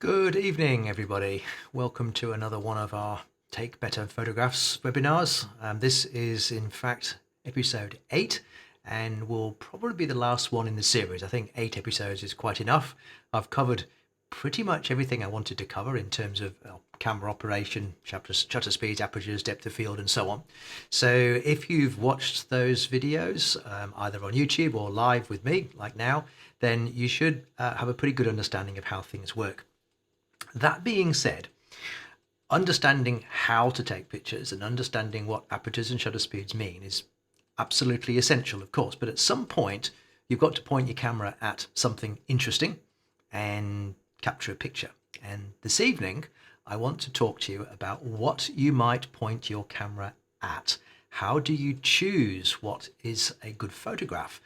Good evening, everybody. Welcome to another one of our Take Better Photographs webinars. This is, in fact, episode 8 and will probably be the last one in the series. I think 8 episodes is quite enough. I've covered pretty much everything I wanted to cover in terms of camera operation, shutter speeds, apertures, depth of field, and so on. So if you've watched those videos, either on YouTube or live with me, like now, then you should have a pretty good understanding of how things work. That being said, understanding how to take pictures and understanding what apertures and shutter speeds mean is absolutely essential, of course. But at some point, you've got to point your camera at something interesting and capture a picture. And this evening, I want to talk to you about what you might point your camera at. How do you choose what is a good photograph?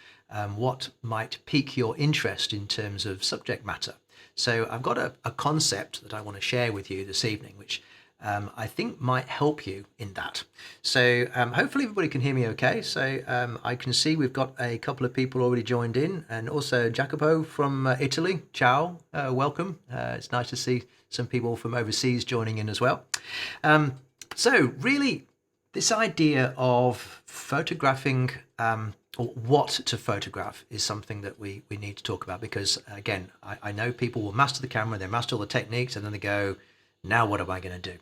What might pique your interest in terms of subject matter? So I've got a concept that I want to share with you this evening, which I think might help you in that. So hopefully everybody can hear me okay. So I can see we've got a couple of people already joined in, and also Jacopo from Italy. Ciao, welcome. It's nice to see some people from overseas joining in as well. So really, this idea of photographing or what to photograph is something that we need to talk about, because again, I know people will master the camera, they master all the techniques, and then they go, now what am I going to do?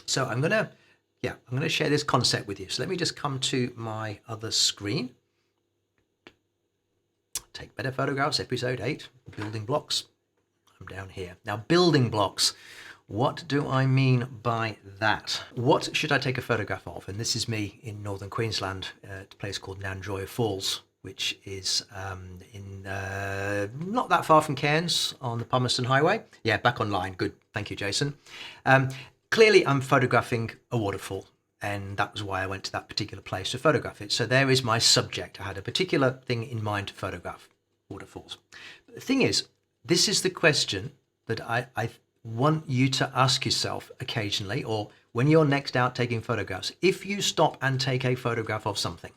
So I'm going to share this concept with you. So let me just come to my other screen. Take Better Photographs, episode 8, building blocks. I'm down here. Now, building blocks. What do I mean by that? What should I take a photograph of? And this is me in northern Queensland, at a place called Nandroya Falls, which is not that far from Cairns on the Palmerston Highway. Yeah, back online. Good. Thank you, Jason. Clearly, I'm photographing a waterfall, and that was why I went to that particular place to photograph it. So there is my subject. I had a particular thing in mind to photograph, waterfalls. But the thing is, this is the question that I want you to ask yourself occasionally, or when you're next out taking photographs. If you stop and take a photograph of something,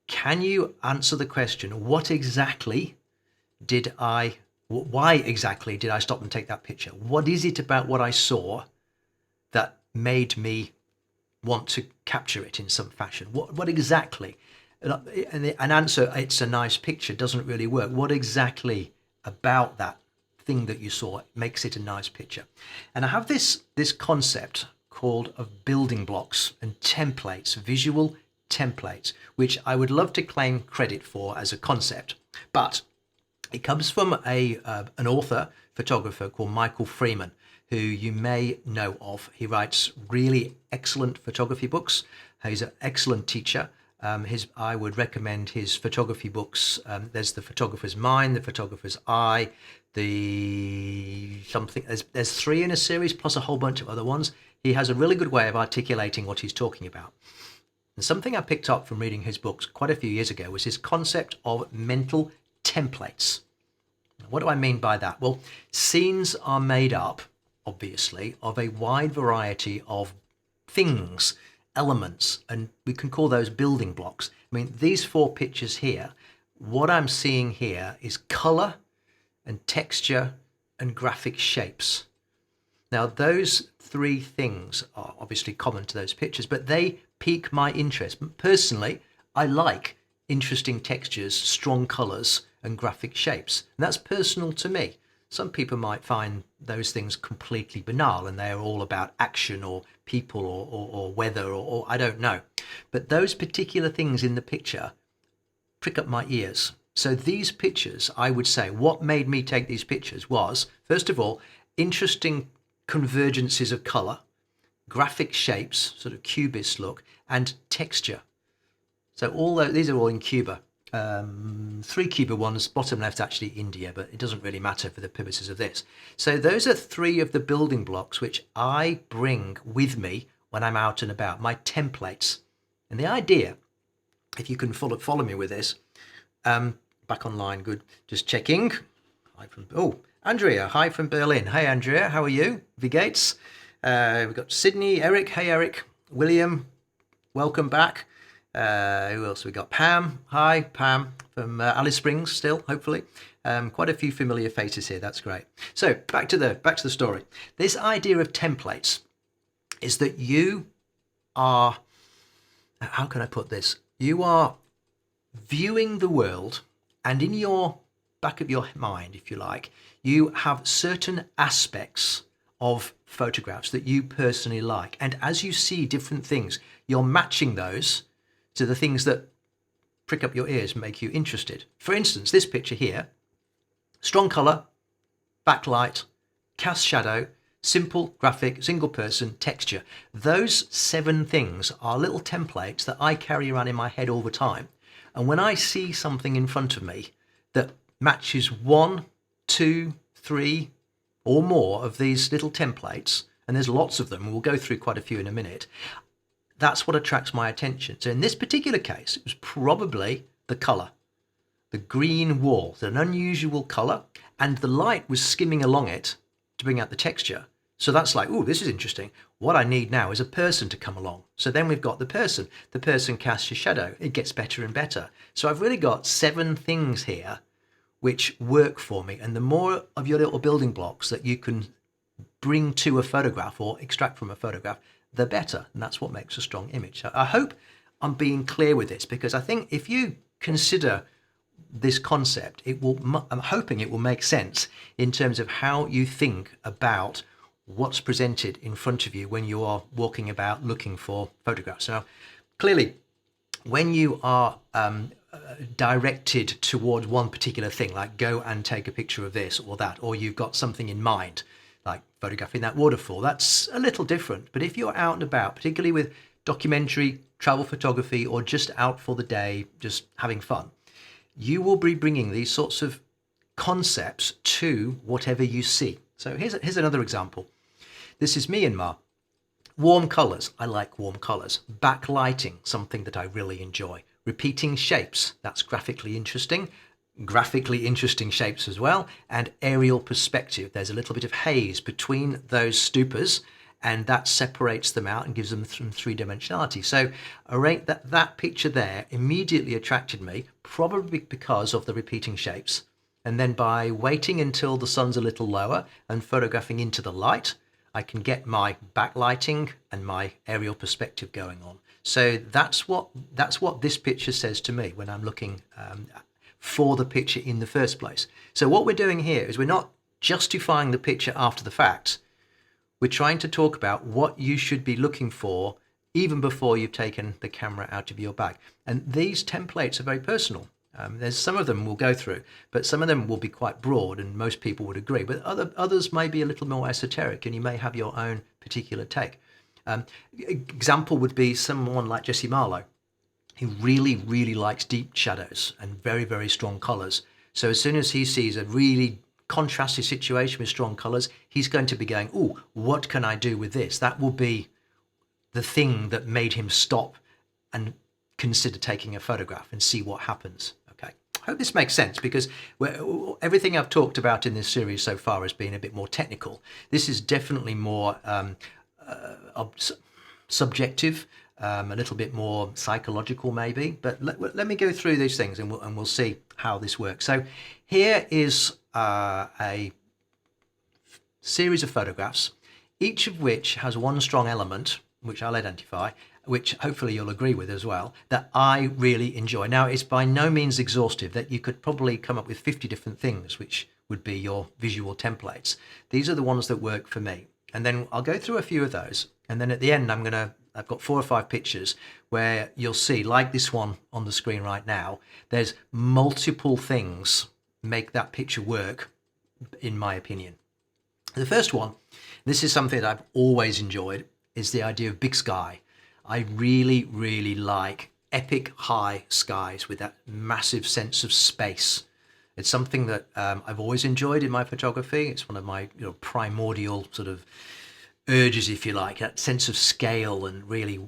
can you answer the question, why exactly did I stop and take that picture? What is it about what I saw that made me want to capture it in some fashion? What exactly? And an answer, it's a nice picture, doesn't really work. What exactly about that thing that you saw makes it a nice picture? And I have this concept called of building blocks and templates, visual templates, which I would love to claim credit for as a concept, but it comes from an author, photographer called Michael Freeman, who you may know of. He writes really excellent photography books. He's an excellent teacher. I would recommend his photography books. There's The Photographer's Mind, The Photographer's Eye, there's 3 in a series plus a whole bunch of other ones. He has a really good way of articulating what he's talking about. And something I picked up from reading his books quite a few years ago was his concept of mental templates. What do I mean by that? Well, scenes are made up, obviously, of a wide variety of things, elements, and we can call those building blocks. I mean, these 4 pictures here, what I'm seeing here is color and texture and graphic shapes. Now, those 3 things are obviously common to those pictures, but they pique my interest. Personally, I like interesting textures, strong colors, and graphic shapes. And that's personal to me. Some people might find those things completely banal and they're all about action or people or weather or I don't know. But those particular things in the picture prick up my ears. So these pictures, I would say, what made me take these pictures was, first of all, interesting convergences of color, graphic shapes, sort of cubist look, and texture. So these are all in Cuba. 3 Cuba ones, bottom left actually India, but it doesn't really matter for the purposes of this. So those are 3 of the building blocks which I bring with me when I'm out and about, my templates. And the idea, if you can follow me with this, back online, good, just checking. Andrea, hi from Berlin. Hey Andrea, how are you? V Gates. We've got Sydney, Eric. Hey Eric. William, welcome back. Who else we got? Pam. Hi, Pam from Alice Springs still, hopefully. Quite a few familiar faces here. That's great. So back to the story. This idea of templates is that you are, how can I put this? You are viewing the world, and in your back of your mind, if you like, you have certain aspects of photographs that you personally like. And as you see different things, you're matching those to the things that prick up your ears and make you interested. For instance, this picture here, strong color, backlight, cast shadow, simple, graphic, single person, texture. Those 7 things are little templates that I carry around in my head all the time. And when I see something in front of me that matches 1, 2, 3 or more of these little templates, and there's lots of them, we'll go through quite a few in a minute, that's what attracts my attention. So in this particular case, it was probably the color. The green wall, it's an unusual color, and the light was skimming along it to bring out the texture. So that's like, oh, this is interesting. What I need now is a person to come along. So then we've got the person. The person casts your shadow. It gets better and better. So I've really got 7 things here which work for me. And the more of your little building blocks that you can bring to a photograph or extract from a photograph, the better. And that's what makes a strong image. So I hope I'm being clear with this, because I think if you consider this concept, I'm hoping it will make sense in terms of how you think about what's presented in front of you when you are walking about looking for photographs. Now, clearly, when you are directed towards one particular thing, like go and take a picture of this or that, or you've got something in mind, like photographing that waterfall, that's a little different. But if you're out and about, particularly with documentary, travel photography, or just out for the day, just having fun, you will be bringing these sorts of concepts to whatever you see. So here's another example. This is me in Mar. Warm colors. I like warm colors. Backlighting, something that I really enjoy. Repeating shapes. That's graphically interesting. Graphically interesting shapes as well. And aerial perspective. There's a little bit of haze between those stupas, and that separates them out and gives them some 3-dimensionality. So that picture there immediately attracted me, probably because of the repeating shapes. And then by waiting until the sun's a little lower and photographing into the light, I can get my backlighting and my aerial perspective going on. So that's what this picture says to me when I'm looking for the picture in the first place. So what we're doing here is we're not justifying the picture after the fact. We're trying to talk about what you should be looking for even before you've taken the camera out of your bag. And these templates are very personal. There's some of them we'll go through, but some of them will be quite broad, and most people would agree. But others may be a little more esoteric, and you may have your own particular take. Example would be someone like Jesse Marlowe, who really, really likes deep shadows and very, very strong colors. So as soon as he sees a really contrasty situation with strong colors, he's going to be going, oh, what can I do with this? That will be the thing that made him stop and consider taking a photograph and see what happens. Okay, I hope this makes sense, because everything I've talked about in this series so far has been a bit more technical. This is definitely more subjective, a little bit more psychological maybe, but let me go through these things and we'll see how this works. So here is a series of photographs, each of which has one strong element, which I'll identify, which hopefully you'll agree with as well, that I really enjoy. Now, it's by no means exhaustive, that you could probably come up with 50 different things which would be your visual templates. These are the ones that work for me. And then I'll go through a few of those. And then at the end, I've got 4 or 5 pictures where you'll see, like this one on the screen right now, there's multiple things make that picture work, in my opinion. The first one, this is something that I've always enjoyed, is the idea of big sky. I really, really like epic high skies with that massive sense of space. It's something that I've always enjoyed in my photography. It's one of my primordial sort of urges, if you like, that sense of scale and really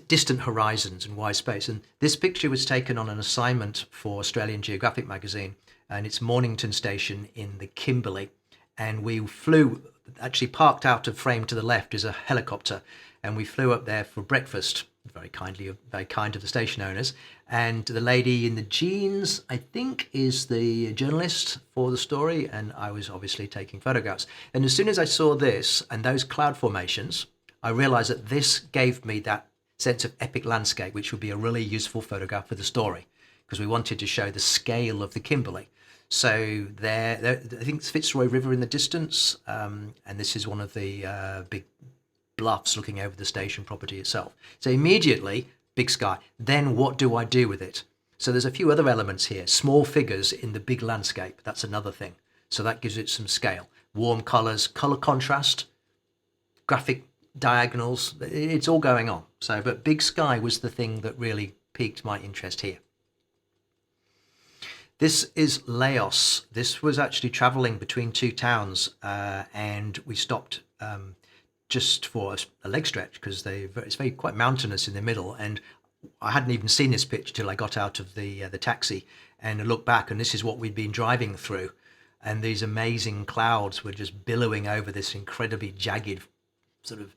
distant horizons and wide space. And this picture was taken on an assignment for Australian Geographic magazine, and it's Mornington Station in the Kimberley. And we flew, actually parked out of frame to the left is a helicopter, and we flew up there for breakfast very kind of the station owners. And the lady in the jeans, I think, is the journalist for the story. And I was obviously taking photographs. And as soon as I saw this and those cloud formations, I realized that this gave me that sense of epic landscape, which would be a really useful photograph for the story, because we wanted to show the scale of the Kimberley. So there I think it's Fitzroy River in the distance, and this is one of the big bluffs looking over the station property itself. So immediately, big sky. Then what do I do with it? So there's a few other elements here. Small figures in the big landscape. That's another thing. So that gives it some scale. Warm colors, color contrast, graphic diagonals. It's all going on. So, but big sky was the thing that really piqued my interest here. This is Laos. This was actually traveling between two towns, and we stopped just for a leg stretch because it's very quite mountainous in the middle, and I hadn't even seen this pitch till I got out of the taxi and I looked back, and this is what we'd been driving through, and these amazing clouds were just billowing over this incredibly jagged, sort of,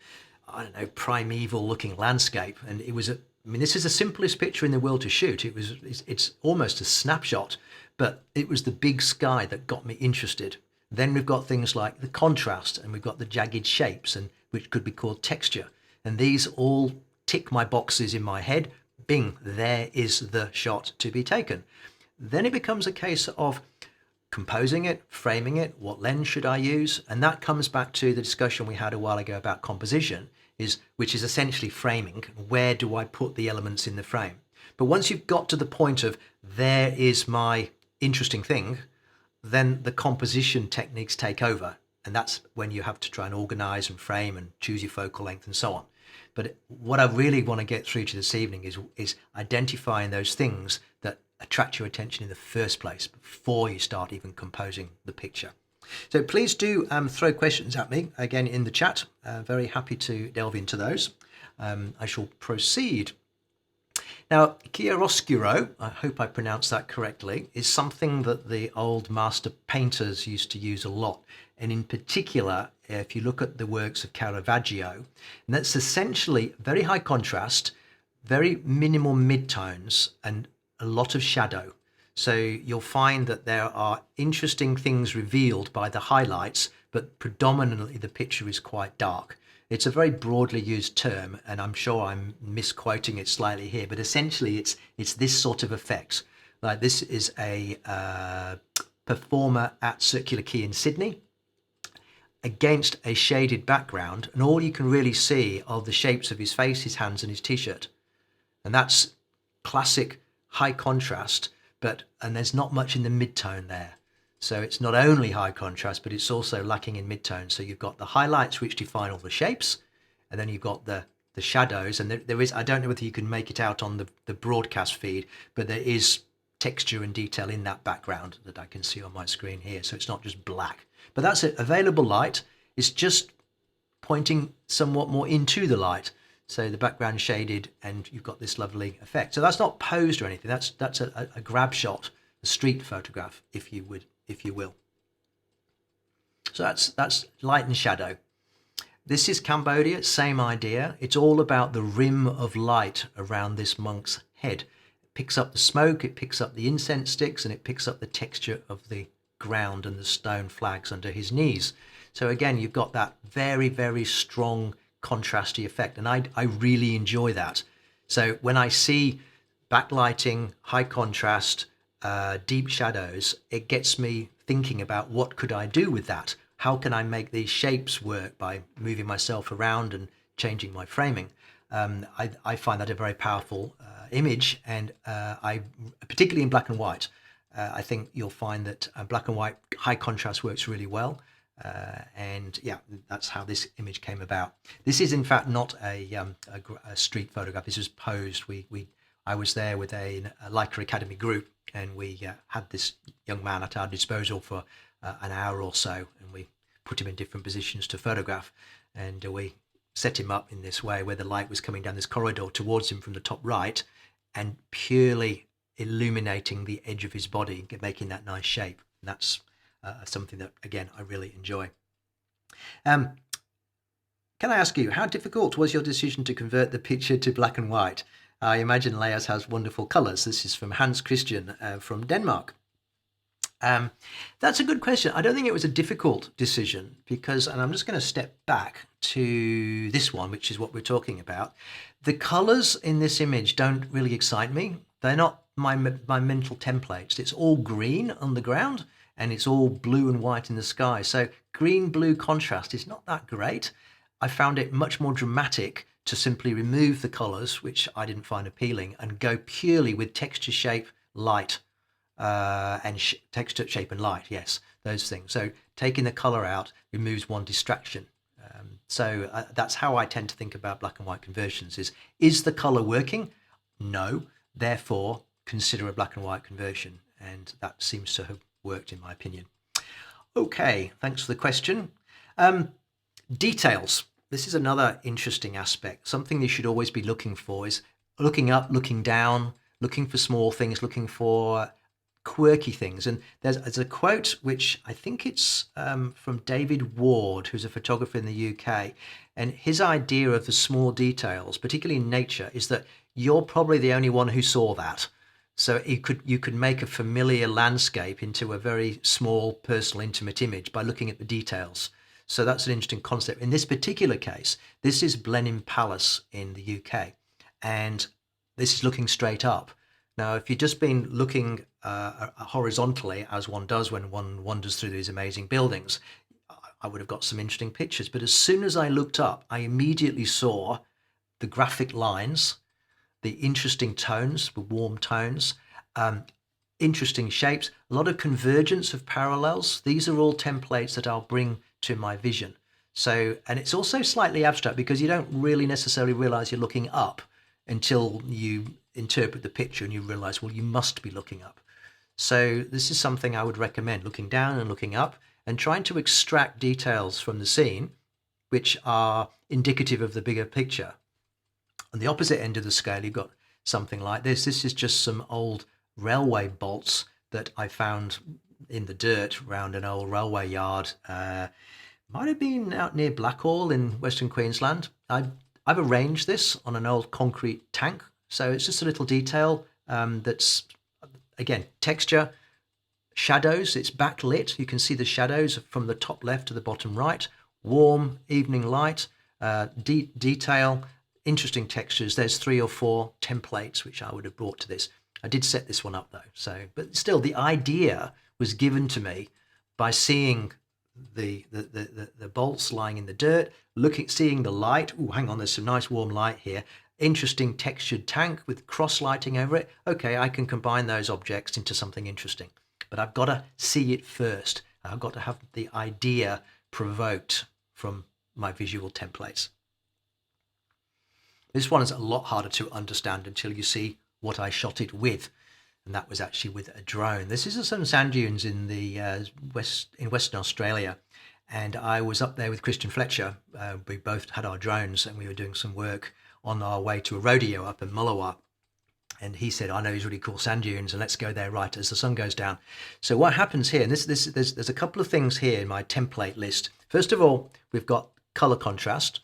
I don't know, primeval looking landscape. And it was this is the simplest picture in the world to shoot. It's almost a snapshot, but it was the big sky that got me interested. Then we've got things like the contrast, and we've got the jagged shapes, and which could be called texture. And these all tick my boxes in my head. Bing, there is the shot to be taken. Then it becomes a case of composing it, framing it, what lens should I use? And that comes back to the discussion we had a while ago about composition, which is essentially framing. Where do I put the elements in the frame? But once you've got to the point of there is my interesting thing, then the composition techniques take over. And that's when you have to try and organize and frame and choose your focal length and so on. But what I really want to get through to this evening is identifying those things that attract your attention in the first place before you start even composing the picture. So please do throw questions at me again in the chat. Very happy to delve into those. I shall proceed. Now, chiaroscuro, I hope I pronounced that correctly, is something that the old master painters used to use a lot. And in particular, if you look at the works of Caravaggio, and that's essentially very high contrast, very minimal midtones, and a lot of shadow. So you'll find that there are interesting things revealed by the highlights, but predominantly the picture is quite dark. It's a very broadly used term, and I'm sure I'm misquoting it slightly here, but essentially it's this sort of effect. Like this is a performer at Circular Quay in Sydney against a shaded background, and all you can really see are the shapes of his face, his hands, and his t-shirt. And that's classic high contrast, and there's not much in the mid-tone there. So it's not only high contrast, but it's also lacking in mid-tone. So you've got the highlights which define all the shapes, and then you've got the shadows. And there is, I don't know whether you can make it out on the broadcast feed, but there is texture and detail in that background that I can see on my screen here. So it's not just black. But that's it. Available light is just pointing somewhat more into the light. So the background shaded, and you've got this lovely effect. So that's not posed or anything. That's a grab shot, a street photograph, if you will. So that's light and shadow. This is Cambodia, same idea. It's all about the rim of light around this monk's head. It picks up the smoke, it picks up the incense sticks, and it picks up the texture of the ground and the stone flags under his knees. So again, you've got that very, very strong contrasty effect, and I really enjoy that. So when I see backlighting, high contrast, deep shadows, it gets me thinking about what could I do with that? How can I make these shapes work by moving myself around and changing my framing? I find that a very powerful image, and I particularly in black and white. I think you'll find that black and white high contrast works really well. And yeah, that's how this image came about. This is in fact not a street photograph. This was posed. I was there with a Leica Academy group, and we had this young man at our disposal for an hour or so, and we put him in different positions to photograph, and we set him up in this way where the light was coming down this corridor towards him from the top right and purely illuminating the edge of his body, making that nice shape. And that's something that, again, I really enjoy. Okay, Can I ask you, how difficult was your decision to convert the picture to black and white? I imagine layers has wonderful colours. This is from Hans Christian from Denmark. That's a good question. I don't think it was a difficult decision because, and I'm just going to step back to this one, which is what we're talking about. The colors in this image don't really excite me. They're not my mental templates. It's all green on the ground and it's all blue and white in the sky. So green-blue contrast is not that great. I found it much more dramatic to simply remove the colors, which I didn't find appealing, and go purely with texture, shape, light. And texture, shape and light, yes, those things. So taking the color out removes one distraction. So that's how I tend to think about black and white conversions. Is the color working? No. Therefore, consider a black and white conversion. And that seems to have worked in my opinion. Okay, thanks for the question. Details. This is another interesting aspect. Something you should always be looking for is looking up, looking down, looking for small things, looking for quirky things. And there's a quote which I think it's from David Ward, who's a photographer in the UK, and his idea of the small details, particularly in nature, is that you're probably the only one who saw that. So you could make a familiar landscape into a very small, personal, intimate image by looking at the details. So that's an interesting concept. In this particular case, this is Blenheim Palace in the UK, and this is looking straight up. Now, if you've just been looking horizontally, as one does when one wanders through these amazing buildings, I would have got some interesting pictures. But as soon as I looked up, I immediately saw the graphic lines, the interesting tones, the warm tones, interesting shapes, a lot of convergence of parallels. These are all templates that I'll bring to my vision. So, and it's also slightly abstract because you don't really necessarily realize you're looking up until you interpret the picture and you realize, well, you must be looking up. So this is something I would recommend, looking down and looking up and trying to extract details from the scene which are indicative of the bigger picture. On the opposite end of the scale, you've got something like this. This is just some old railway bolts that I found in the dirt around an old railway yard. Might have been out near Blackhall in Western Queensland. I've arranged this on an old concrete tank. So it's just a little detail that's, again, texture, shadows. It's backlit. You can see the shadows from the top left to the bottom right. Warm evening light, detail, interesting textures. There's 3 or 4 templates which I would have brought to this. I did set this one up though. So, but still, the idea was given to me by seeing the bolts lying in the dirt, seeing the light. Oh, hang on, there's some nice warm light here. Interesting textured tank with cross lighting over it. Okay, I can combine those objects into something interesting, but I've got to see it first. I've got to have the idea provoked from my visual templates. This one is a lot harder to understand until you see what I shot it with, and that was actually with a drone. This is some sand dunes in the in Western Australia, and I was up there with Christian Fletcher. We both had our drones, and we were doing some work on our way to a rodeo up in Mullawa. And he said, I know these really cool sand dunes and let's go there right as the sun goes down. So what happens here, and there's a couple of things here in my template list. First of all, we've got color contrast.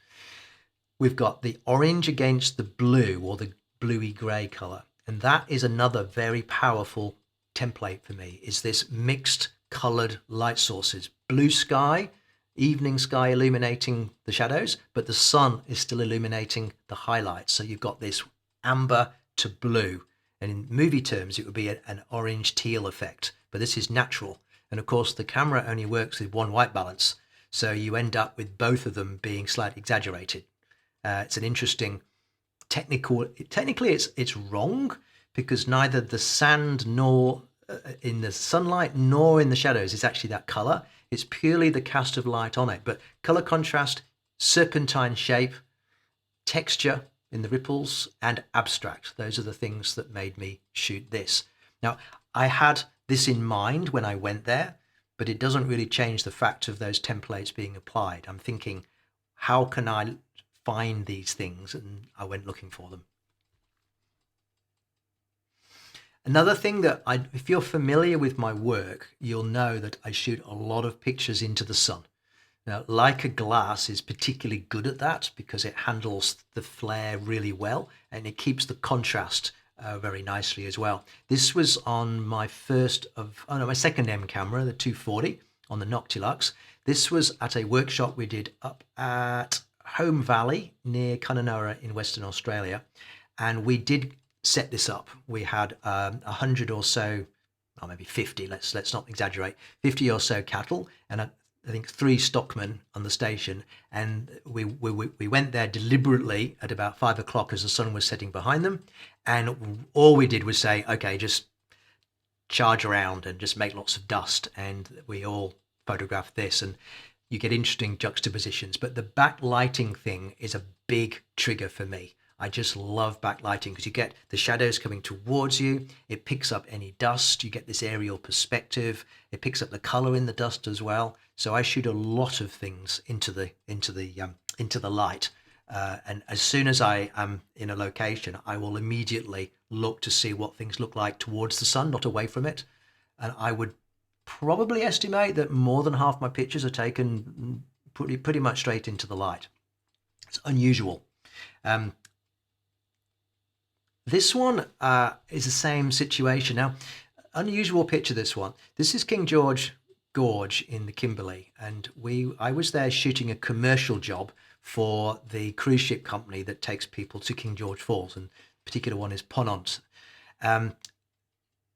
We've got the orange against the blue or the bluey gray color. And that is another very powerful template for me, is this mixed colored light sources. Blue sky, evening sky illuminating the shadows, but the sun is still illuminating the highlights. So you've got this amber to blue, and in movie terms it would be an orange teal effect, but this is natural. And of course the camera only works with one white balance, so you end up with both of them being slightly exaggerated. It's an interesting technically it's wrong, because neither the sand nor in the sunlight nor in the shadows is actually that color. It's purely the cast of light on it. But color contrast, serpentine shape, texture in the ripples, and abstract. Those are the things that made me shoot this. Now, I had this in mind when I went there, but it doesn't really change the fact of those templates being applied. I'm thinking, how can I find these things? And I went looking for them. Another thing that if you're familiar with my work, you'll know that I shoot a lot of pictures into the sun. Now, Leica glass is particularly good at that because it handles the flare really well and it keeps the contrast very nicely as well. This was on my my second M camera, the 240 on the Noctilux. This was at a workshop we did up at Home Valley near Kununurra in Western Australia, and we did set this up. We had 100 or so, or maybe 50. Let's not exaggerate. 50 or so cattle, and I think 3 stockmen on the station, and we went there deliberately at about 5 o'clock as the sun was setting behind them, and all we did was say, okay, just charge around and just make lots of dust, and we all photographed this, and you get interesting juxtapositions. But the backlighting thing is a big trigger for me. I just love backlighting because you get the shadows coming towards you. It picks up any dust. You get this aerial perspective. It picks up the color in the dust as well. So I shoot a lot of things into the light. And as soon as I am in a location, I will immediately look to see what things look like towards the sun, not away from it. And I would probably estimate that more than half my pictures are taken pretty much straight into the light. It's unusual. This one is the same situation. Now, unusual picture, this one. This is King George Gorge in the Kimberley, and I was there shooting a commercial job for the cruise ship company that takes people to King George Falls, and the particular one is Ponant. There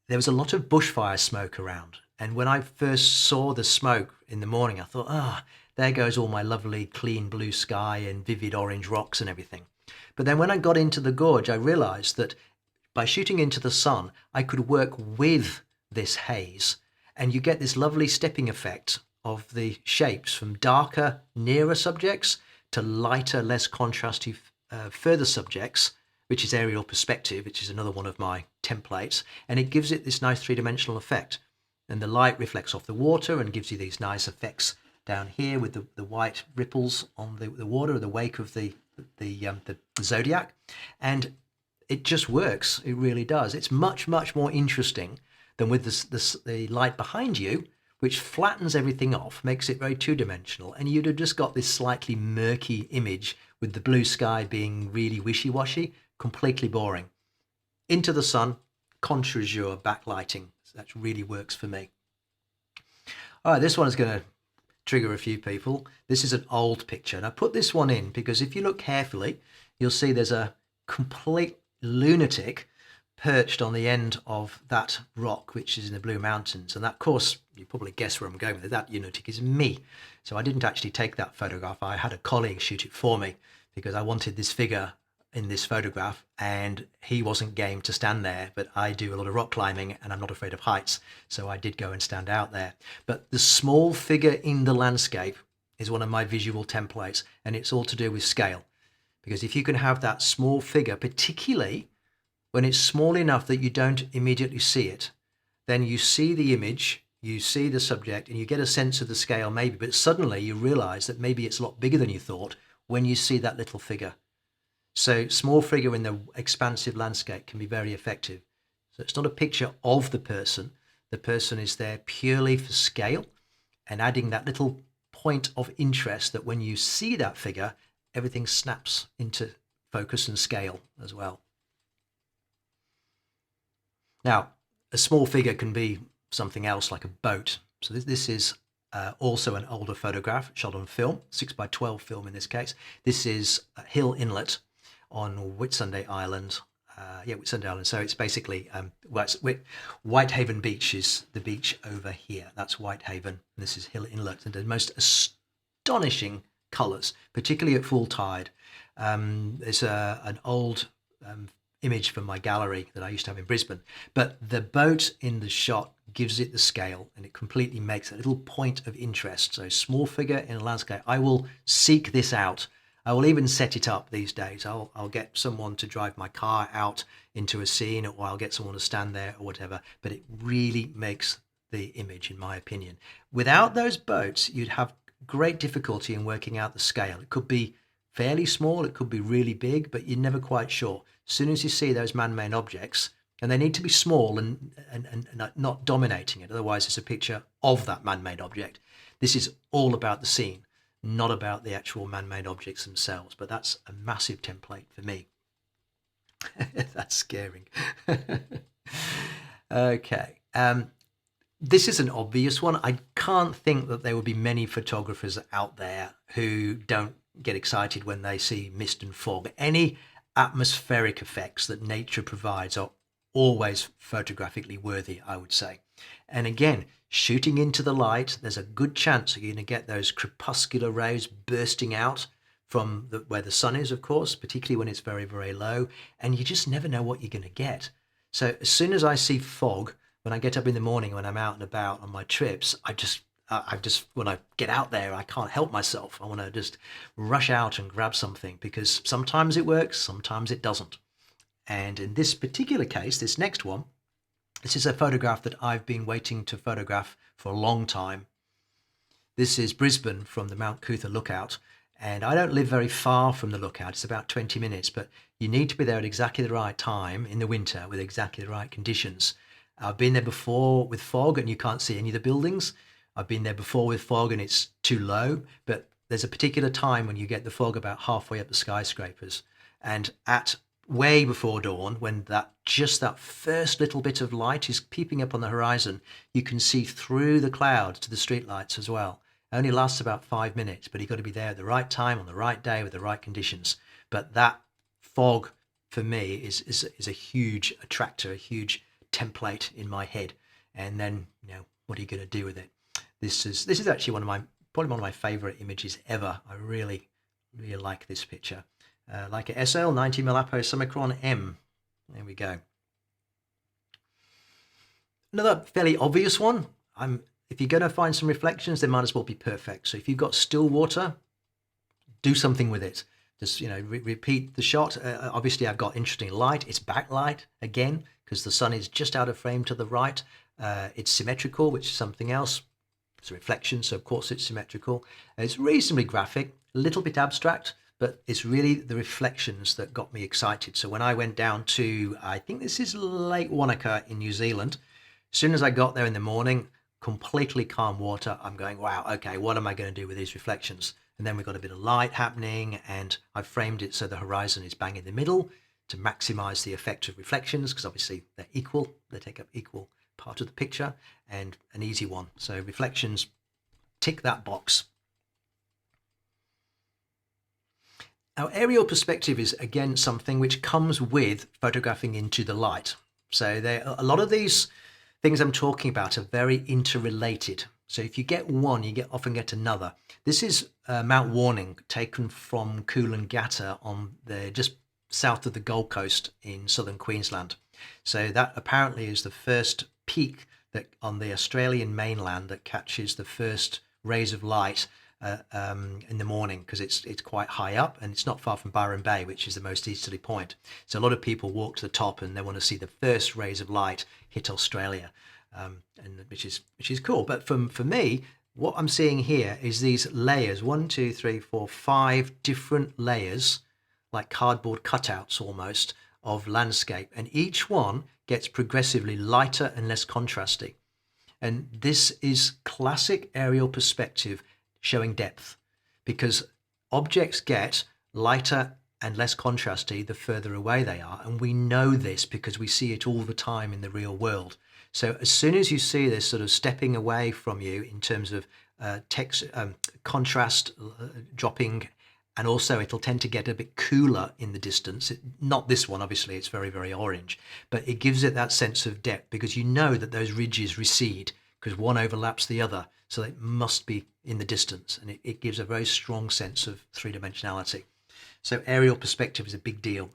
was a lot of bushfire smoke around, and when I first saw the smoke in the morning, I thought, there goes all my lovely clean blue sky and vivid orange rocks and everything. But then when I got into the gorge, I realized that by shooting into the sun, I could work with this haze, and you get this lovely stepping effect of the shapes from darker, nearer subjects to lighter, less contrasty, further subjects, which is aerial perspective, which is another one of my templates, and it gives it this nice three-dimensional effect. And the light reflects off the water and gives you these nice effects down here with the white ripples on the water, the wake of the zodiac, and it just works. It really does. It's much more interesting than with the light behind you, which flattens everything off, makes it very two-dimensional, and you'd have just got this slightly murky image with the blue sky being really wishy-washy, completely boring. Into the sun, contre jour backlighting. So that really works for me. All right, this one is going to trigger a few people. This is an old picture, and I put this one in because if you look carefully, you'll see there's a complete lunatic perched on the end of that rock, which is in the Blue Mountains. And that, of course, you probably guess where I'm going with it. That lunatic is me. So I didn't actually take that photograph. I had a colleague shoot it for me because I wanted this figure in this photograph, and he wasn't game to stand there, but I do a lot of rock climbing and I'm not afraid of heights, so I did go and stand out there. But the small figure in the landscape is one of my visual templates, and it's all to do with scale, because if you can have that small figure, particularly when it's small enough that you don't immediately see it, then you see the image, you see the subject, and you get a sense of the scale maybe, but suddenly you realize that maybe it's a lot bigger than you thought when you see that little figure. So small figure in the expansive landscape can be very effective. So it's not a picture of the person. The person is there purely for scale and adding that little point of interest that when you see that figure, everything snaps into focus and scale as well. Now, a small figure can be something else like a boat. So this is also an older photograph shot on film, 6x12 film in this case. This is Hill Inlet on Whitsunday Island. Whitsunday Island. So it's basically Whitehaven Beach is the beach over here. That's Whitehaven. And this is Hill Inlet, and the most astonishing colours, particularly at full tide. It's an old image from my gallery that I used to have in Brisbane, but the boat in the shot gives it the scale, and it completely makes a little point of interest. So small figure in a landscape. I will seek this out. I will even set it up these days. I'll get someone to drive my car out into a scene, or I'll get someone to stand there or whatever, but it really makes the image, in my opinion. Without those boats, you'd have great difficulty in working out the scale. It could be fairly small, it could be really big, but you're never quite sure. As soon as you see those man-made objects, and they need to be small and not dominating it, otherwise it's a picture of that man-made object. This is all about the scene. not about the actual man-made objects themselves. But that's a massive template for me. That's scaring. Okay. This is an obvious one. I can't think that there will be many photographers out there who don't get excited when they see mist and fog. Any atmospheric effects that nature provides are always photographically worthy, I would say. And again, shooting into the light, there's a good chance that you're going to get those crepuscular rays bursting out from where the sun is, of course, particularly when it's very, very low. And you just never know what you're going to get. So as soon as I see fog, when I get up in the morning, when I'm out and about on my trips, I just when I get out there, I can't help myself. I want to just rush out and grab something, because sometimes it works, sometimes it doesn't. And in this particular case, this next one, this is a photograph that I've been waiting to photograph for a long time. This is Brisbane from the Mount Coot-tha lookout. And I don't live very far from the lookout. It's about 20 minutes, but you need to be there at exactly the right time in the winter with exactly the right conditions. I've been there before with fog and you can't see any of the buildings. I've been there before with fog and it's too low, but there's a particular time when you get the fog about halfway up the skyscrapers. And at way before dawn, when that first little bit of light is peeping up on the horizon, you can see through the clouds to the streetlights as well. It only lasts about 5 minutes, but you've got to be there at the right time on the right day with the right conditions. But that fog for me is a huge attractor, a huge template in my head. And then, what are you going to do with it? This is actually probably one of my favorite images ever. I really, really like this picture. Leica SL 90mm Apo Summicron M. There we go. Another fairly obvious one. If you're going to find some reflections, they might as well be perfect. So if you've got still water, do something with it. Just, repeat the shot. Obviously, I've got interesting light. It's backlight again, because the sun is just out of frame to the right. It's symmetrical, which is something else. It's a reflection, so of course it's symmetrical. It's reasonably graphic, a little bit abstract, but it's really the reflections that got me excited. So when I went down to, I think this is Lake Wanaka in New Zealand, as soon as I got there in the morning, completely calm water, I'm going, wow, okay, what am I going to do with these reflections? And then we've got a bit of light happening, and I've framed it so the horizon is bang in the middle to maximize the effect of reflections, because obviously they're equal, they take up equal part of the picture, and an easy one. So reflections, tick that box. Now, aerial perspective is again something which comes with photographing into the light. So a lot of these things I'm talking about are very interrelated. So if you get one, you often get another. This is Mount Warning, taken from Coolangatta on just south of the Gold Coast in southern Queensland. So that apparently is the first peak that on the Australian mainland that catches the first rays of light in the morning, because it's quite high up and it's not far from Byron Bay, which is the most easterly point. So a lot of people walk to the top and they want to see the first rays of light hit Australia, and which is cool. But for me, what I'm seeing here is these layers, 1, 2, 3, 4, 5 different layers, like cardboard cutouts almost, of landscape, and each one gets progressively lighter and less contrasty. And this is classic aerial perspective showing depth, because objects get lighter and less contrasty the further away they are, and we know this because we see it all the time in the real world. So as soon as you see this sort of stepping away from you in terms of contrast dropping, and also it'll tend to get a bit cooler in the distance. Not this one, obviously, it's very, very orange, but it gives it that sense of depth, because you know that those ridges recede because one overlaps the other. So it must be in the distance, and it gives a very strong sense of three-dimensionality. So aerial perspective is a big deal.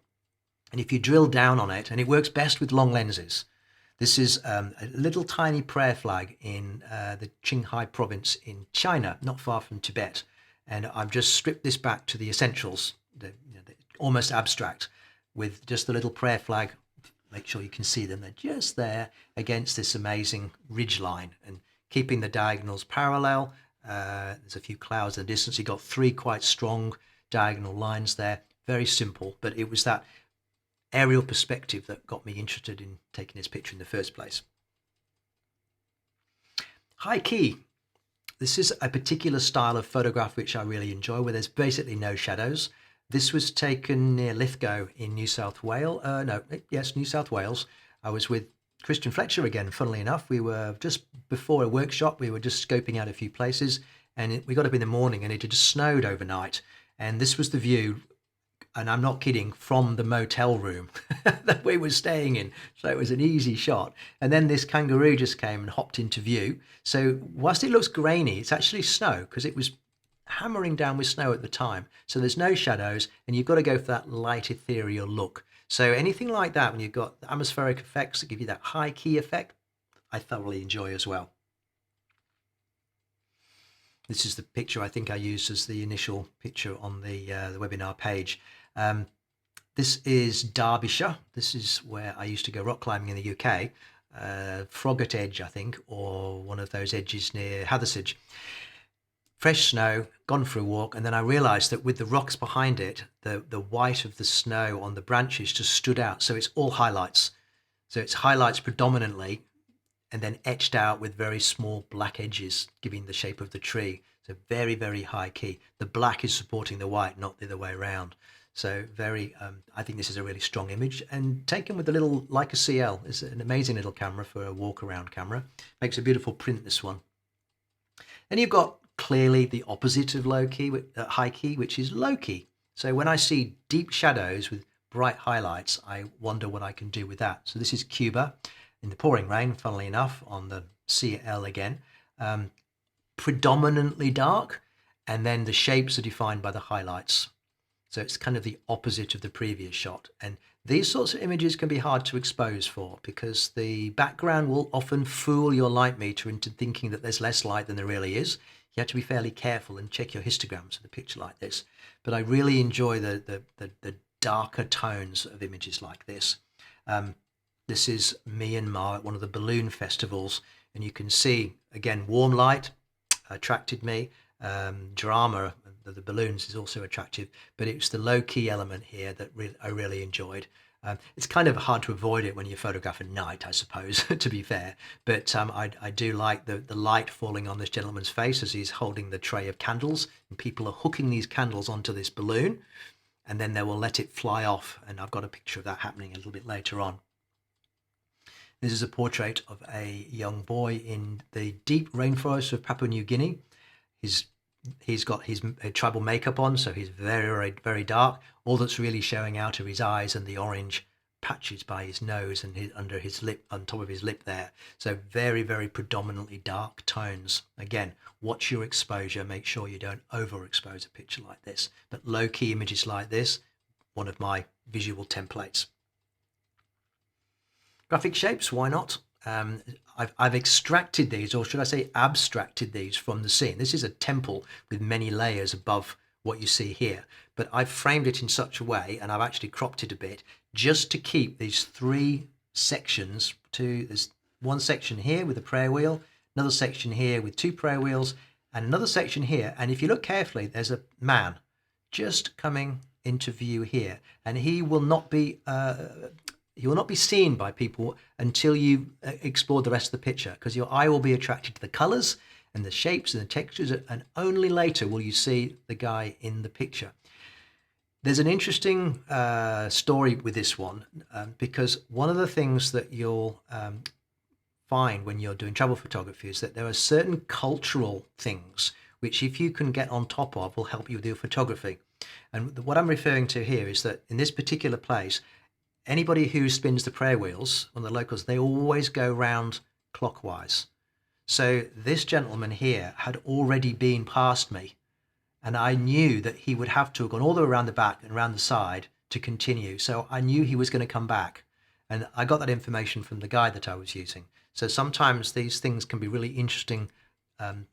And if you drill down on it, and it works best with long lenses. This is a little tiny prayer flag in the Qinghai province in China, not far from Tibet. And I've just stripped this back to the essentials, the almost abstract, with just the little prayer flag. Make sure you can see them. They're just there against this amazing ridge line and keeping the diagonals parallel. There's a few clouds in the distance. You've got 3 quite strong diagonal lines there. Very simple, but it was that aerial perspective that got me interested in taking this picture in the first place. High key. This is a particular style of photograph which I really enjoy, where there's basically no shadows. This was taken near Lithgow in New South Wales. New South Wales. I was with Christian Fletcher again, funnily enough. We were just before a workshop, we were just scoping out a few places, and we got up in the morning and it had just snowed overnight. And this was the view, and I'm not kidding, from the motel room that we were staying in. So it was an easy shot. And then this kangaroo just came and hopped into view. So whilst it looks grainy, it's actually snow, because it was hammering down with snow at the time. So there's no shadows, and you've got to go for that light ethereal look. So anything like that, when you've got the atmospheric effects that give you that high key effect, I thoroughly enjoy as well. This is the picture I think I used as the initial picture on the webinar page. This is Derbyshire. This is where I used to go rock climbing in the UK. Froggatt Edge, I think, or one of those edges near Hathersage. Fresh snow, gone for a walk, and then I realised that with the rocks behind it, the white of the snow on the branches just stood out. So it's all highlights. So it's highlights predominantly, and then etched out with very small black edges, giving the shape of the tree. So very, very high key. The black is supporting the white, not the other way around. So very, I think this is a really strong image, and taken with a little Leica CL. It's an amazing little camera for a walk around camera. Makes a beautiful print, this one. Then you've got clearly the opposite of low key, high key, which is low key. So when I see deep shadows with bright highlights, I wonder what I can do with that. So this is Cuba in the pouring rain, funnily enough, on the CL again. Predominantly dark, and then the shapes are defined by the highlights. So it's kind of the opposite of the previous shot. And these sorts of images can be hard to expose for, because the background will often fool your light meter into thinking that there's less light than there really is. You have to be fairly careful and check your histograms with a picture like this. But I really enjoy the darker tones of images like this. This is Myanmar at one of the balloon festivals, and you can see, again, warm light attracted me. Drama of the balloons is also attractive, but it's the low-key element here that I really enjoyed. It's kind of hard to avoid it when you photograph at night, I suppose, to be fair. But I do like the light falling on this gentleman's face as he's holding the tray of candles, and people are hooking these candles onto this balloon, and then they will let it fly off. And I've got a picture of that happening a little bit later on. This is a portrait of a young boy in the deep rainforest of Papua New Guinea. He's got his tribal makeup on, so he's very, very, very dark. All that's really showing out are his eyes and the orange patches by his nose and under his lip, on top of his lip there. So very, very predominantly dark tones. Again, watch your exposure. Make sure you don't overexpose a picture like this. But low-key images like this, one of my visual templates. Graphic shapes, why not? I've extracted these, or should I say abstracted these, from the scene. This is a temple with many layers above what you see here, but I've framed it in such a way, and I've actually cropped it a bit, just to keep these three sections. There's one section here with a prayer wheel, another section here with two prayer wheels, and another section here. And if you look carefully, there's a man just coming into view here, and he will not be seen by people until you explore the rest of the picture, because your eye will be attracted to the colors and the shapes and the textures, and only later will you see the guy in the picture. There's an interesting story with this one, because one of the things that you'll find when you're doing travel photography is that there are certain cultural things which, if you can get on top of, will help you with your photography. And what I'm referring to here is that in this particular place, anybody who spins the prayer wheels on the locals, they always go round clockwise. So this gentleman here had already been past me, and I knew that he would have to have gone all the way around the back and around the side to continue. So I knew he was going to come back, and I got that information from the guide that I was using. So sometimes these things can be really interesting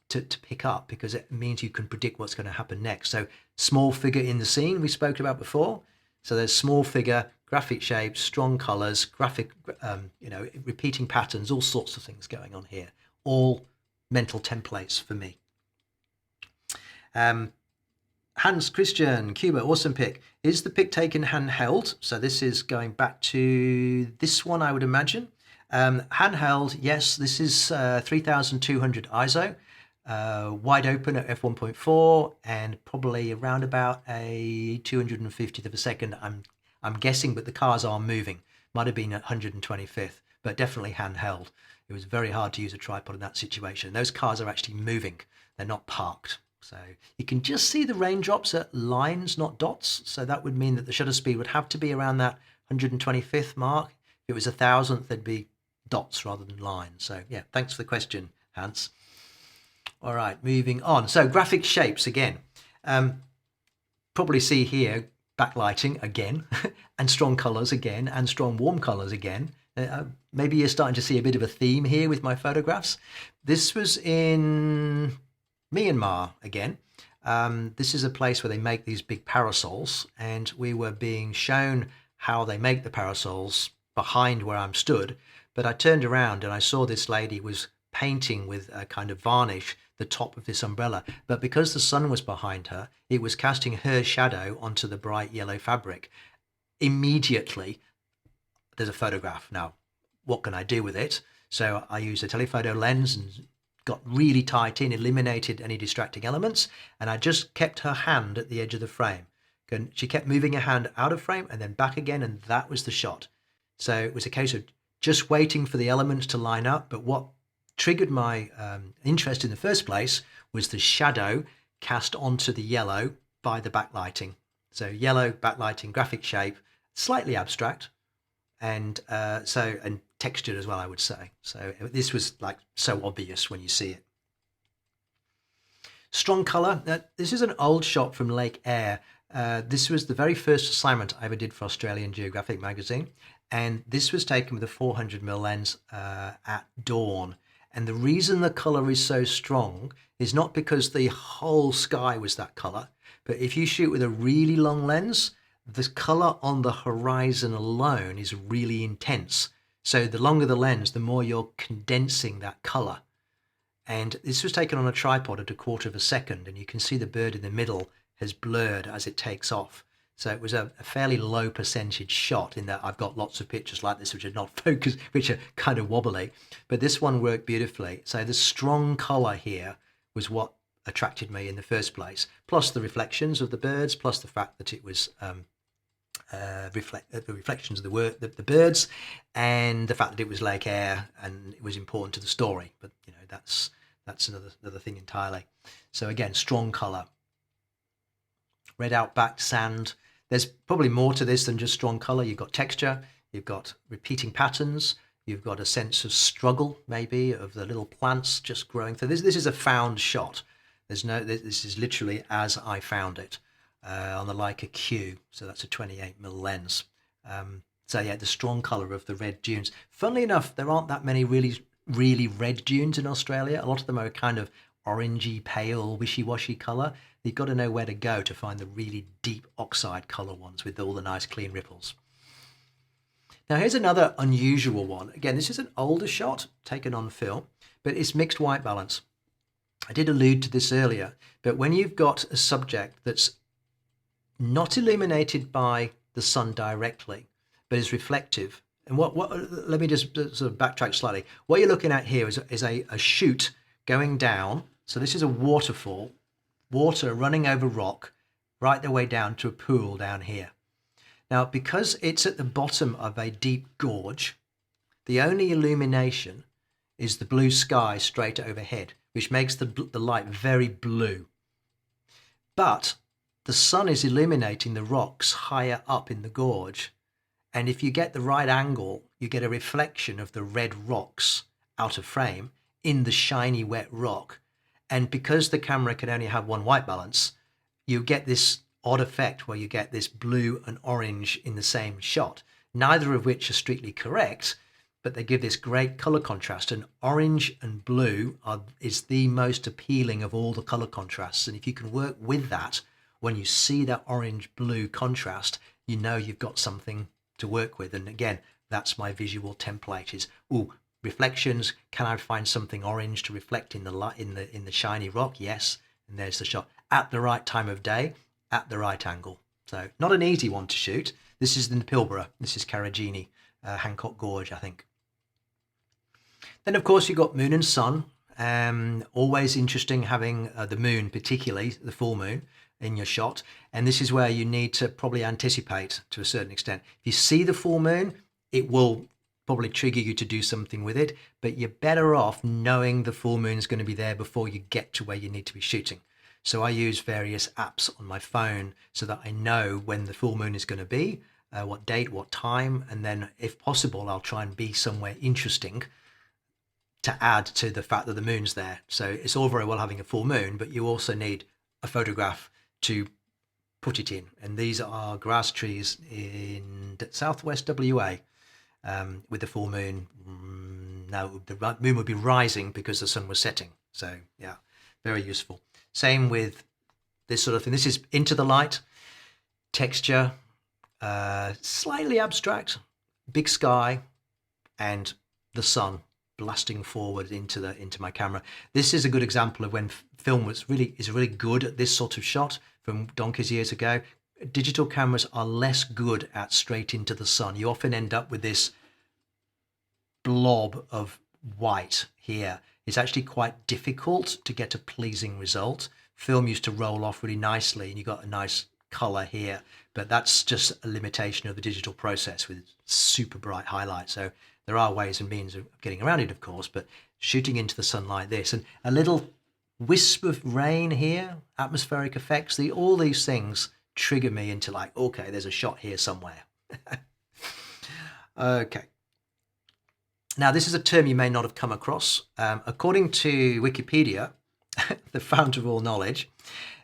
to pick up, because it means you can predict what's going to happen next. So small figure in the scene we spoke about before. So there's small figure, graphic shapes, strong colors, graphic, repeating patterns, all sorts of things going on here. All mental templates for me. Hans Christian, Cuba, awesome pic. Is the pic taken handheld? So this is going back to this one, I would imagine. Handheld, yes, this is 3200 ISO. wide open at f1.4 and probably around about a 250th of a second. I'm guessing, but the cars are moving. Might have been at 125th, but definitely handheld. It was very hard to use a tripod in that situation. Those cars are actually moving. They're not parked. So you can just see the raindrops at lines, not dots. So that would mean that the shutter speed would have to be around that 125th mark. If it was 1,000th, there'd be dots rather than lines. So yeah, thanks for the question, Hans. All right, moving on. So graphic shapes again. Probably see here backlighting again, and strong colors again, and strong warm colors again. Maybe you're starting to see a bit of a theme here with my photographs. This was in Myanmar again. This is a place where they make these big parasols, and we were being shown how they make the parasols behind where I'm stood. But I turned around and I saw this lady was painting with a kind of varnish the top of this umbrella, but because the sun was behind her, it was casting her shadow onto the bright yellow fabric. Immediately, there's a photograph. Now, what can I do with it? So I used a telephoto lens and got really tight in, eliminated any distracting elements, and I just kept her hand at the edge of the frame. And she kept moving her hand out of frame and then back again, and that was the shot. So it was a case of just waiting for the elements to line up, but what triggered my interest in the first place was the shadow cast onto the yellow by the backlighting. So yellow backlighting, graphic shape, slightly abstract, and and textured as well, I would say. So this was like so obvious when you see it. Strong color. This is an old shot from Lake Eyre. This was the very first assignment I ever did for Australian Geographic magazine, and this was taken with a 400mm lens at dawn. And the reason the color is so strong is not because the whole sky was that color, but if you shoot with a really long lens, the color on the horizon alone is really intense. So the longer the lens, the more you're condensing that color. And this was taken on a tripod at 1/4 of a second, and you can see the bird in the middle has blurred as it takes off. So it was a fairly low percentage shot, in that I've got lots of pictures like this which are not focused, which are kind of wobbly, but this one worked beautifully. So the strong color here was what attracted me in the first place, plus the reflections of the birds, plus the fact that it was the reflections of the birds, and the fact that it was Lake Eyre and it was important to the story. But you know, that's another thing entirely. So again, strong color, red outback sand. There's probably more to this than just strong color. You've got texture, you've got repeating patterns, you've got a sense of struggle, maybe, of the little plants just growing. So this is a found shot. This is literally as I found it on the Leica Q. So that's a 28mm lens. So yeah, the strong color of the red dunes. Funnily enough, there aren't that many really red dunes in Australia. A lot of them are kind of orangey, pale, wishy-washy color. You've got to know where to go to find the really deep oxide color ones with all the nice clean ripples. Now here's another unusual one. Again, this is an older shot taken on film, but it's mixed white balance. I did allude to this earlier, but when you've got a subject that's not illuminated by the sun directly, but is reflective, and let me just sort of backtrack slightly. What you're looking at here is a chute going down. So this is a waterfall, water running over rock, right the way down to a pool down here. Now, because it's at the bottom of a deep gorge, the only illumination is the blue sky straight overhead, which makes the light very blue. But the sun is illuminating the rocks higher up in the gorge. And if you get the right angle, you get a reflection of the red rocks out of frame in the shiny wet rock. And because the camera can only have one white balance, you get this odd effect where you get this blue and orange in the same shot, neither of which are strictly correct, but they give this great color contrast. And orange and blue is the most appealing of all the color contrasts. And if you can work with that, when you see that orange-blue contrast, you know you've got something to work with. And again, that's my visual template is, reflections, can I find something orange to reflect in the light in the shiny rock? Yes, and there's the shot at the right time of day, at the right angle. So not an easy one to shoot. This is in the Pilbara. This is Karijini, Hancock Gorge, I think. Then of course you've got moon and sun, Always interesting having the moon, particularly the full moon, in your shot. And this is where you need to probably anticipate to a certain extent. If you see the full moon, it will probably trigger you to do something with it, but you're better off knowing the full moon is going to be there before you get to where you need to be shooting. So I use various apps on my phone so that I know when the full moon is going to be, what date, what time, and then if possible, I'll try and be somewhere interesting to add to the fact that the moon's there. So it's all very well having a full moon, but you also need a photograph to put it in. And these are grass trees in southwest WA with the full moon. Now the moon would be rising because the sun was setting. So yeah, very useful. Same with this sort of thing. This is into the light, texture, slightly abstract, big sky, and the sun blasting forward into my camera. This is a good example of when film is really good at this sort of shot from donkeys years ago. Digital cameras are less good at straight into the sun. You often end up with this blob of white here. It's actually quite difficult to get a pleasing result. Film used to roll off really nicely and you got a nice color here, but that's just a limitation of the digital process with super bright highlights. So there are ways and means of getting around it, of course, but shooting into the sun like this and a little wisp of rain here, atmospheric effects, all these things trigger me into like, okay, there's a shot here somewhere. Okay. Now, this is a term you may not have come across. According to Wikipedia, the fount of all knowledge,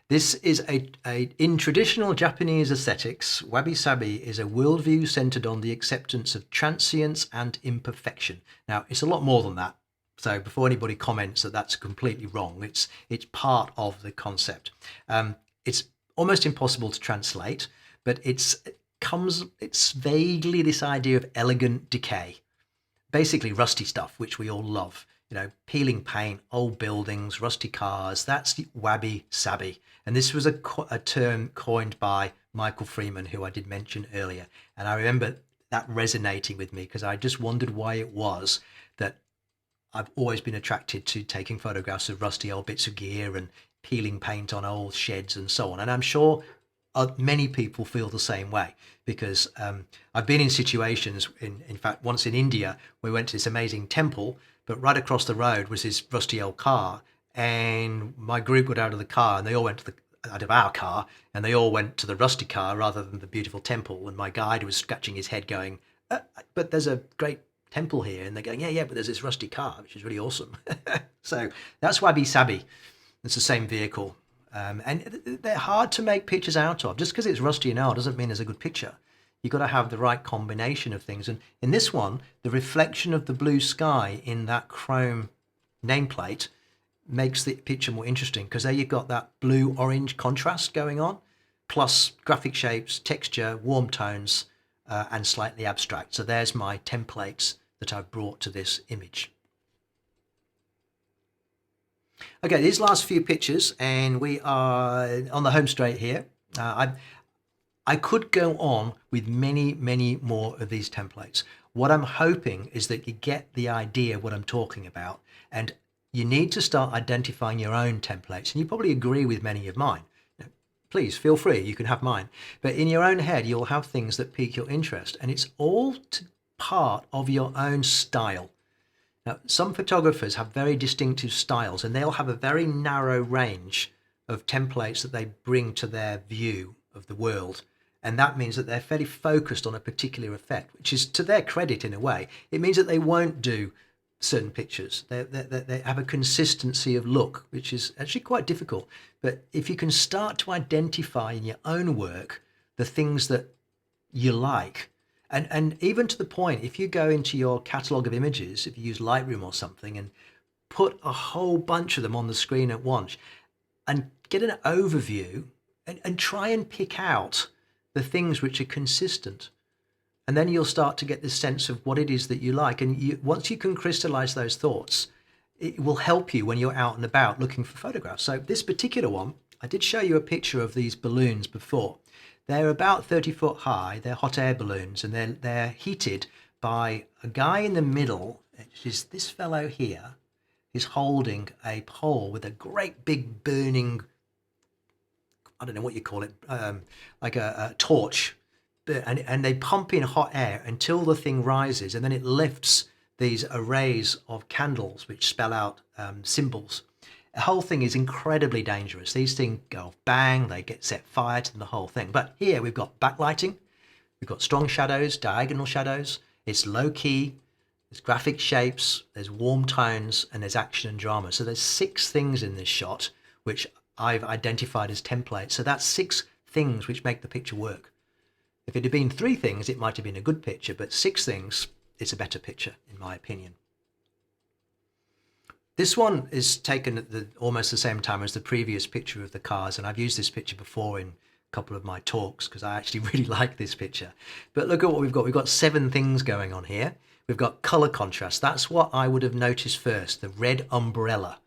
this is in traditional Japanese aesthetics, wabi-sabi is a worldview centered on the acceptance of transience and imperfection. Now, it's a lot more than that. So before anybody comments that that's completely wrong, it's part of the concept. It's almost impossible to translate, but it's vaguely this idea of elegant decay. Basically rusty stuff, which we all love. You know, peeling paint, old buildings, rusty cars, that's the wabi-sabi. And this was a term coined by Michael Freeman, who I did mention earlier. And I remember that resonating with me because I just wondered why it was that I've always been attracted to taking photographs of rusty old bits of gear and peeling paint on old sheds and so on. And I'm sure many people feel the same way because I've been in situations, in fact, once in India, we went to this amazing temple, but right across the road was this rusty old car, and my group got out of the car and they all went out of our car and they all went to the rusty car rather than the beautiful temple. And my guide was scratching his head going, but there's a great temple here. And they're going, yeah, but there's this rusty car, which is really awesome. So that's wabi-sabi. It's the same vehicle. And they're hard to make pictures out of. Just because it's rusty and old doesn't mean it's a good picture. You've got to have the right combination of things. And in this one, the reflection of the blue sky in that chrome nameplate makes the picture more interesting because there you've got that blue-orange contrast going on, plus graphic shapes, texture, warm tones, and slightly abstract. So there's my templates that I've brought to this image. Okay, these last few pictures, and we are on the home straight here. I could go on with many, many more of these templates. What I'm hoping is that you get the idea of what I'm talking about, and you need to start identifying your own templates, and you probably agree with many of mine. Please feel free, you can have mine. But in your own head, you'll have things that pique your interest, and it's all part of your own style. Now, some photographers have very distinctive styles, and they'll have a very narrow range of templates that they bring to their view of the world. And that means that they're fairly focused on a particular effect, which is to their credit in a way. It means that they won't do certain pictures. They have a consistency of look, which is actually quite difficult. But if you can start to identify in your own work the things that you like, and even to the point, if you go into your catalog of images, if you use Lightroom or something, and put a whole bunch of them on the screen at once, and get an overview, and try and pick out the things which are consistent. And then you'll start to get this sense of what it is that you like. And once you can crystallize those thoughts, it will help you when you're out and about looking for photographs. So this particular one, I did show you a picture of these balloons before. They're about 30 foot high. They're hot air balloons, and they're heated by a guy in the middle, which is this fellow here. is holding a pole with a great big burning, I don't know what you call it, like a torch. And they pump in hot air until the thing rises, and then it lifts these arrays of candles which spell out symbols. The whole thing is incredibly dangerous. These things go off, bang, they get set fire to the whole thing. But here we've got backlighting, we've got strong shadows, diagonal shadows, it's low key, there's graphic shapes, there's warm tones, and there's action and drama. So there's 6 things in this shot which I've identified as templates. So that's 6 things which make the picture work. If it had been 3 things, it might have been a good picture, but 6 things, it's a better picture, in my opinion. This one is taken at almost the same time as the previous picture of the cars, and I've used this picture before in a couple of my talks because I actually really like this picture. But look at what we've got. We've got 7 things going on here. We've got color contrast. That's what I would have noticed first, the red umbrella.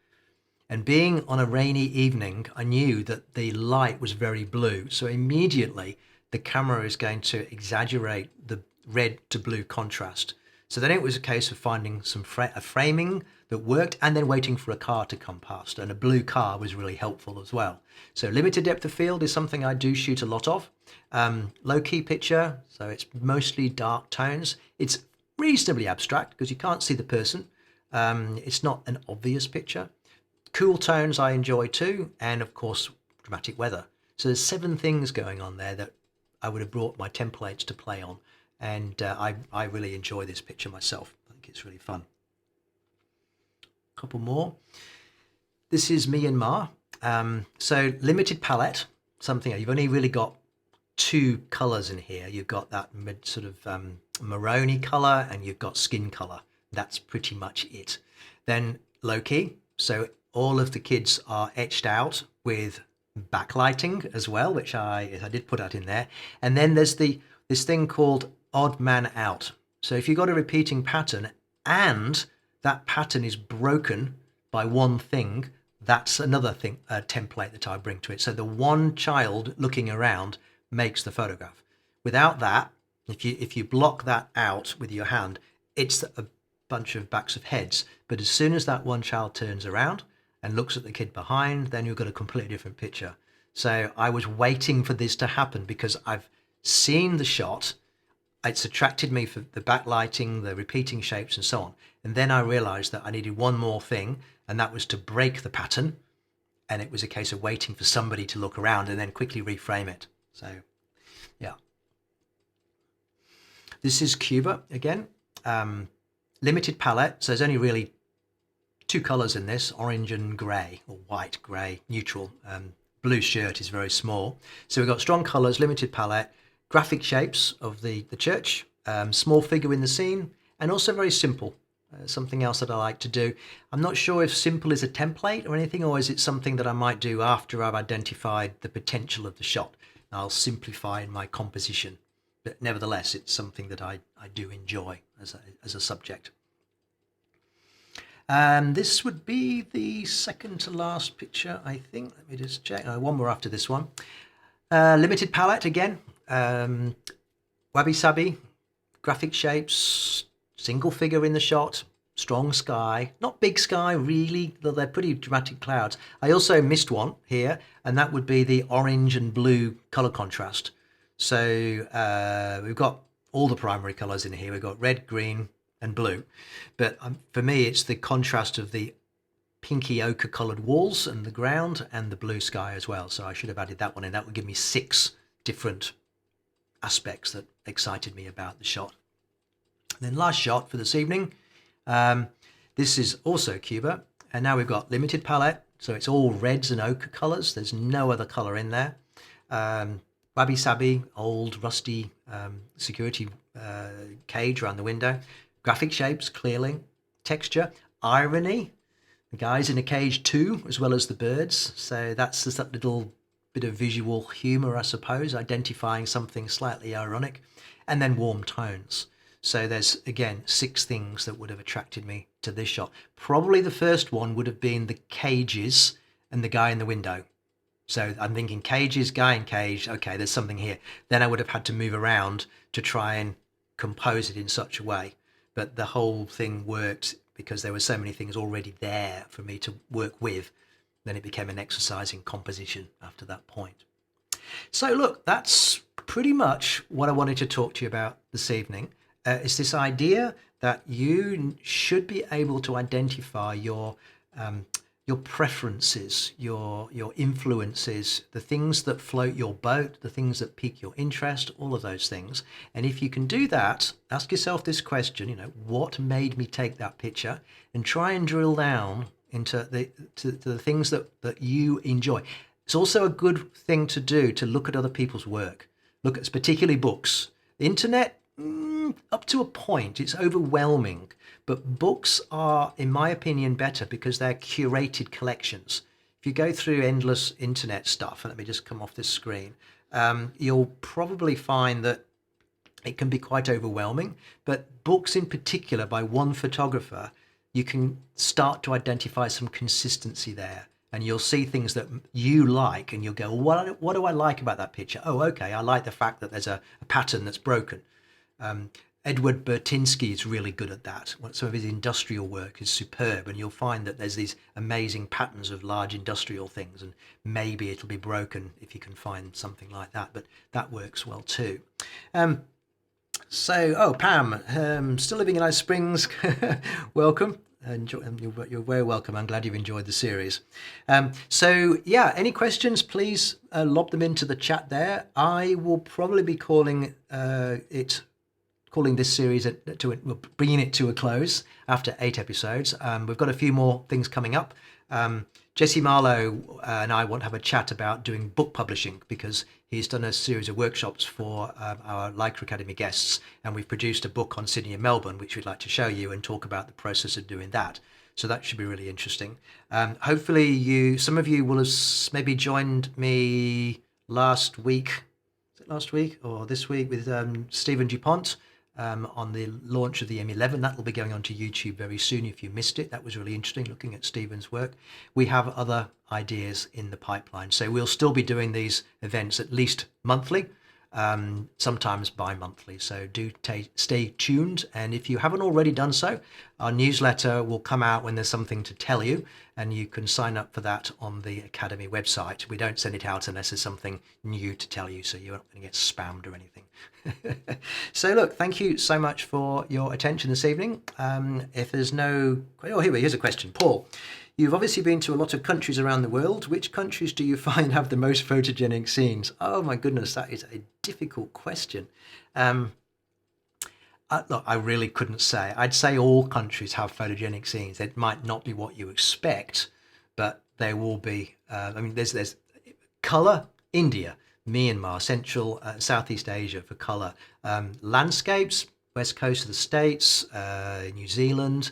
And being on a rainy evening, I knew that the light was very blue. So immediately the camera is going to exaggerate the red to blue contrast. So then it was a case of finding a framing that worked and then waiting for a car to come past. And a blue car was really helpful as well. So limited depth of field is something I do shoot a lot of. Low key picture, so it's mostly dark tones. It's reasonably abstract because you can't see the person. It's not an obvious picture. Cool tones I enjoy too. And of course, dramatic weather. So there's 7 things going on there that I would have brought my templates to play on. And I really enjoy this picture myself. I think it's really fun. A couple more. This is Myanmar. So limited palette, something you've only really got 2 colors in here. You've got that sort of maroony color and you've got skin color. That's pretty much it. Then low key. So all of the kids are etched out with backlighting as well, which I did put that in there. And then there's this thing called odd man out. So if you've got a repeating pattern and that pattern is broken by one thing, that's another thing, a template that I bring to it. So the one child looking around makes the photograph. Without that, if you block that out with your hand, it's a bunch of backs of heads. But as soon as that one child turns around and looks at the kid behind, then you've got a completely different picture. So I was waiting for this to happen because I've seen the shot. It's attracted me for the backlighting, the repeating shapes and so on. And then I realized that I needed one more thing, and that was to break the pattern. And it was a case of waiting for somebody to look around and then quickly reframe it. So, yeah. This is Cuba again. Limited palette. So there's only really 2 colors in this, orange and gray, or white, gray, neutral. Blue shirt is very small. So we've got strong colors, limited palette, graphic shapes of the church, small figure in the scene, and also very simple. Something else that I like to do. I'm not sure if simple is a template or anything, or is it something that I might do after I've identified the potential of the shot. I'll simplify in my composition. But nevertheless, it's something that I do enjoy as a subject. This would be the second to last picture, I think. Let me just check. One more after this one. Limited palette again. Wabi sabi, graphic shapes, single figure in the shot, strong sky, not big sky really, though they're pretty dramatic clouds. I also missed one here, and that would be the orange and blue color contrast. So we've got all the primary colors in here. We've got red, green, and blue. But for me, it's the contrast of the pinky ochre colored walls and the ground and the blue sky as well. So I should have added that one in. That would give me 6 different aspects that excited me about the shot. And then last shot for this evening. This is also Cuba. And now we've got limited palette. So it's all reds and ochre colors. There's no other color in there. Wabi sabi, old rusty security cage around the window. Graphic shapes, clearly. Texture, irony. The guy's in a cage too, as well as the birds. So that's just that little bit of visual humor, I suppose, identifying something slightly ironic. And then warm tones. So there's, again, 6 things that would have attracted me to this shot. Probably the first one would have been the cages and the guy in the window. So I'm thinking cages, guy in cage, okay, there's something here. Then I would have had to move around to try and compose it in such a way. But the whole thing worked because there were so many things already there for me to work with. Then it became an exercise in composition after that point. So look, that's pretty much what I wanted to talk to you about this evening. Is this idea that you should be able to identify your preferences, your influences, the things that float your boat, the things that pique your interest, all of those things. And if you can do that, ask yourself this question, what made me take that picture, and try and drill down into the things that you enjoy. It's also a good thing to do to look at other people's work. Look at particularly books. The internet, up to a point, it's overwhelming. But books are, in my opinion, better because they're curated collections. If you go through endless internet stuff, and let me just come off this screen, you'll probably find that it can be quite overwhelming. But books in particular by one photographer, you can start to identify some consistency there. And you'll see things that you like, and you'll go, what do I like about that picture? Oh, okay, I like the fact that there's a pattern that's broken. Edward Burtynsky is really good at that. Some of his industrial work is superb, and you'll find that there's these amazing patterns of large industrial things, and maybe it'll be broken if you can find something like that, but that works well too. Pam, still living in Alice Springs, welcome. You're very welcome. I'm glad you've enjoyed the series. Any questions, please lob them into the chat there. I will probably be calling this series bringing it to a close after 8 episodes. We've got a few more things coming up. Jesse Marlowe and I want to have a chat about doing book publishing, because he's done a series of workshops for our Leica Academy guests, and we've produced a book on Sydney and Melbourne, which we'd like to show you and talk about the process of doing that. So that should be really interesting. Hopefully some of you will have maybe joined me last week. Is it last week or this week with Stephen DuPont? On the launch of the M11. That will be going onto YouTube very soon if you missed it. That was really interesting, looking at Stephen's work. We have other ideas in the pipeline. So we'll still be doing these events at least monthly, sometimes bi-monthly. So do stay tuned. And if you haven't already done so, our newsletter will come out when there's something to tell you, and you can sign up for that on the Academy website. We don't send it out unless there's something new to tell you, so you're not going to get spammed or anything. So look, thank you so much for your attention this evening. If there's here's a question. Paul, you've obviously been to a lot of countries around the world. Which countries do you find have the most photogenic scenes? Oh my goodness, that is a difficult question. Look, I really couldn't say. I'd say all countries have photogenic scenes. It might not be what you expect, but there will be. There's colour, India, Myanmar, Central, Southeast Asia for colour. Landscapes, west coast of the States, New Zealand,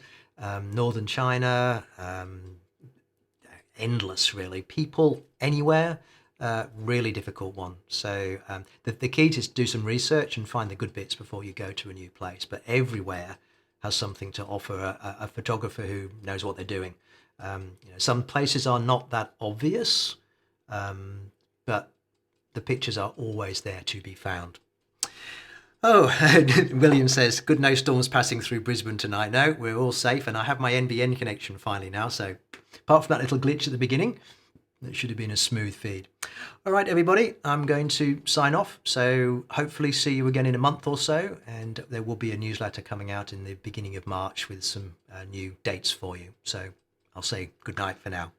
northern China, endless really. People anywhere, really difficult one. So the key is to do some research and find the good bits before you go to a new place. But everywhere has something to offer a photographer who knows what they're doing. Some places are not that obvious, but the pictures are always there to be found. Oh, William says, good, no storms passing through Brisbane tonight. No, we're all safe, and I have my NBN connection finally now. So apart from that little glitch at the beginning, it should have been a smooth feed. All right, everybody, I'm going to sign off. So hopefully see you again in a month or so, and there will be a newsletter coming out in the beginning of March with some new dates for you. So I'll say good night for now.